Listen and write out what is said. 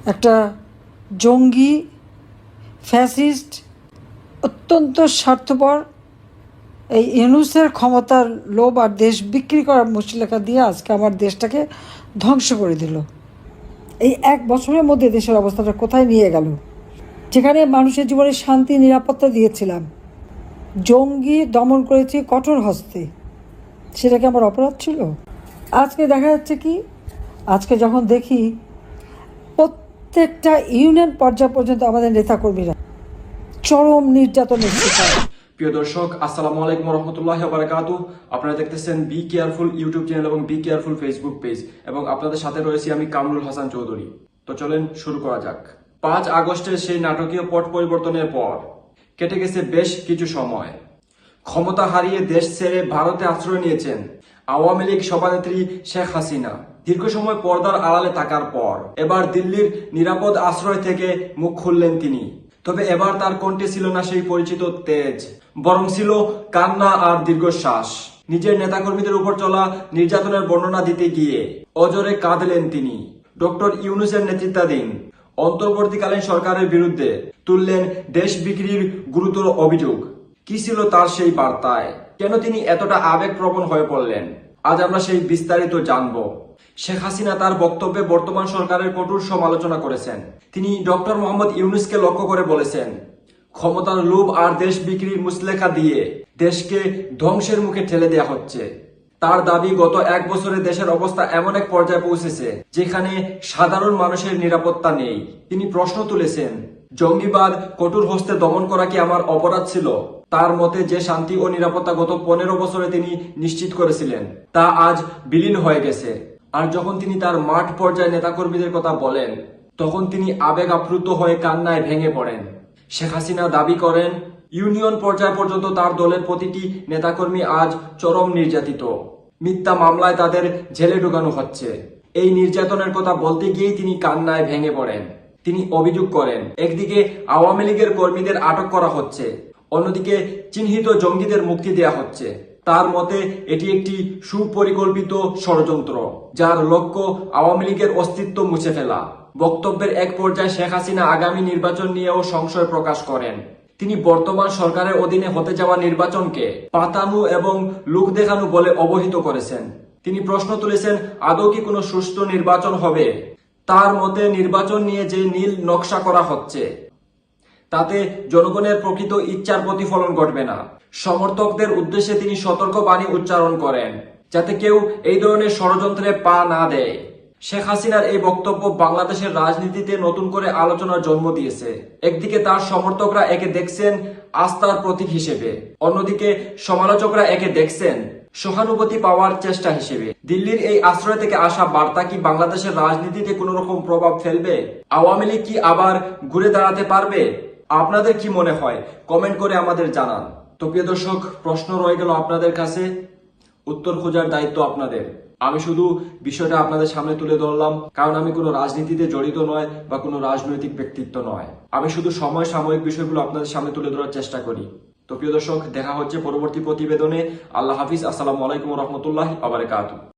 একটা জঙ্গি ফ্যাসিস্ট অত্যন্ত স্বার্থপর এই ইউনূসের ক্ষমতার লোভ আর দেশ বিক্রি করার মুচলেখা দিয়ে আজকে আমার দেশটাকে ধ্বংস করে দিল। এই 1 বছরের মধ্যে দেশের অবস্থাটা কোথায় নিয়ে গেল? যেখানে মানুষের জীবনে শান্তি নিরাপত্তা দিয়েছিলাম, জঙ্গি দমন করেছি কঠোর হস্তে, সেটা কি আমার অপরাধ ছিল? আজকে দেখা যাচ্ছে কি, আজকে যখন দেখি প্রত্যেকটা ইউনিয়ন পর্যায় পর্যন্ত আমাদের নেতাকর্মীরা চরম নির্যাতনের শিকার। প্রিয় দর্শক, আসসালামু আলাইকুম রহমতুল্লাহি ওয়া বারাকাতুহু। আপনারা দেখতেছেন বি কেয়ারফুল ইউটিউব চ্যানেল এবং বি কেয়ারফুল ফেসবুক পেজ, এবং আপনাদের সাথে রয়েছি আমি কামরুল হাসান চৌধুরী। তো চলেন শুরু করা যাক। 5 আগস্টের সেই নাটকীয় পট পরিবর্তনের পর কেটে গেছে বেশ কিছু সময়। ক্ষমতা হারিয়ে দেশ ছেড়ে ভারতে আশ্রয় নিয়েছেন আওয়ামী লীগ সভানেত্রী শেখ হাসিনা। দীর্ঘ সময় পর্দার আড়ালে থাকার পর এবার দিল্লির নিরাপদ আশ্রয় থেকে মুখ খুললেন তিনি। তবে এবার তার কণ্ঠে ছিল না সেই পরিচিত তেজ, বরং ছিল কান্না আর দীর্ঘশ্বাস। নিজের নেতাকর্মীদের উপর চলা নির্যাতনের বর্ণনা দিতে গিয়ে অজরে কাঁদলেন তিনি। ডক্টর ইউনূসের নেতৃত্বাধীন অন্তর্বর্তীকালীন সরকারের বিরুদ্ধে তুললেন দেশ বিক্রির গুরুতর অভিযোগ। কি ছিল তার সেই বার্তায়? কেন তিনি এতটা আবেগপ্রবণ হয়ে পড়লেন? আজ আমরা সেই বিস্তারিত জানব। শেখ হাসিনা তার বক্তব্যে বর্তমান সরকারের কঠোর সমালোচনা করেছেন। তিনি ডক্টর মোহাম্মদ ইউনূসকে লক্ষ্য করে বলেছেন, ক্ষমতার লোভ আর দেশ বিক্রির মুচলেখা দিয়ে দেশকে ধ্বংসের মুখে ঠেলে দেওয়া হচ্ছে। তার দাবি, গত 1 বছরে দেশের অবস্থা এমন এক পর্যায়ে পৌঁছেছে যেখানে সাধারণ মানুষের নিরাপত্তা নেই। তিনি প্রশ্ন তুলেছেন, জঙ্গিবাদ কঠোর হস্তে দমন করা কি আমার অপরাধ ছিল? তার মতে যে শান্তি ও নিরাপত্তা গত 15 বছরে তিনি নিশ্চিত করেছিলেন তা আজ বিলীন হয়ে গেছে। আর যখন তিনি তার মাঠ পর্যায়ে নেতাকর্মীদের কথা বলেন, তখন তিনি আবেগ আপ্লুত হয়ে কান্নায় ভেঙে পড়েন। শেখ হাসিনা দাবি করেন, ইউনিয়ন পর্যায় পর্যন্ত তার দলের প্রতিটি নেতাকর্মী আজ চরম নির্যাতিত। মিথ্যা মামলায় তাদের জেলে ঢোকানো হচ্ছে। এই নির্যাতনের কথা বলতে গিয়েই তিনি কান্নায় ভেঙে পড়েন। তিনি অভিযোগ করেন, একদিকে আওয়ামী লীগের কর্মীদের আটক করা হচ্ছে, অন্যদিকে চিহ্নিত জঙ্গিদের মুক্তি দেয়া হচ্ছে। তার মতে এটি একটি সুপরিকল্পিত ষড়যন্ত্র, যার লক্ষ্য আওয়ামী লীগের অস্তিত্ব মুছে ফেলা। বক্তব্যের এক পর্যায়ে শেখ হাসিনা আগামী নির্বাচন নিয়েও সংশয় প্রকাশ করেন। তিনি বর্তমান সরকারের অধীনে হতে যাওয়া নির্বাচনকে পাতানো এবং লোক দেখানো বলে অবহিত করেছেন। তিনি প্রশ্ন তুলেছেন, আদৌ কি কোনো সুষ্ঠু নির্বাচন হবে? তার মতে নির্বাচন নিয়ে যে নীল নকশা করা হচ্ছে তাতে জনগণের প্রকৃত ইচ্ছার প্রতিফলন ঘটবে না। সমর্থকদের উদ্দেশ্যে তিনি সতর্ক বাণী উচ্চারণ করেন, যাতে কেউ এই ধরনের ষড়যন্ত্রে পা না দেয়। শেখ হাসিনার এই বক্তব্য বাংলাদেশের রাজনীতিতে নতুন করে আলোচনার জন্ম দিয়েছে। একদিকে তার সমর্থকরা একে দেখছেন আস্থার প্রতীক হিসেবে, অন্যদিকে সমালোচকরা একে দেখছেন সহানুভূতি পাওয়ার চেষ্টা হিসেবে। দিল্লির এই আশ্রয় থেকে আসা বার্তা কি বাংলাদেশের রাজনীতিতে কোনো রকম প্রভাব ফেলবে? আওয়ামী লীগ কি আবার ঘুরে দাঁড়াতে পারবে? আপনাদের কি মনে হয়? কমেন্ট করে আমাদের জানান। তো প্রিয় দর্শক, প্রশ্ন রয়ে গেল আপনাদের কাছে, উত্তর খোঁজার দায়িত্ব আপনাদের। আমি শুধু বিষয়টা আপনাদের সামনে তুলে ধরলাম, কারণ আমি কোনো রাজনীতিতে জড়িত নয় বা কোনো রাজনৈতিক ব্যক্তিত্ব নয়। আমি শুধু সময় সাময়িক বিষয়গুলো আপনাদের সামনে তুলে ধরার চেষ্টা করি। তো প্রিয় দর্শক, দেখা হচ্ছে পরবর্তী প্রতিবেদনে। আল্লাহ হাফিজ। আসসালামু আলাইকুম রহমতুল্লাহি ওয়া বারাকাতুহু।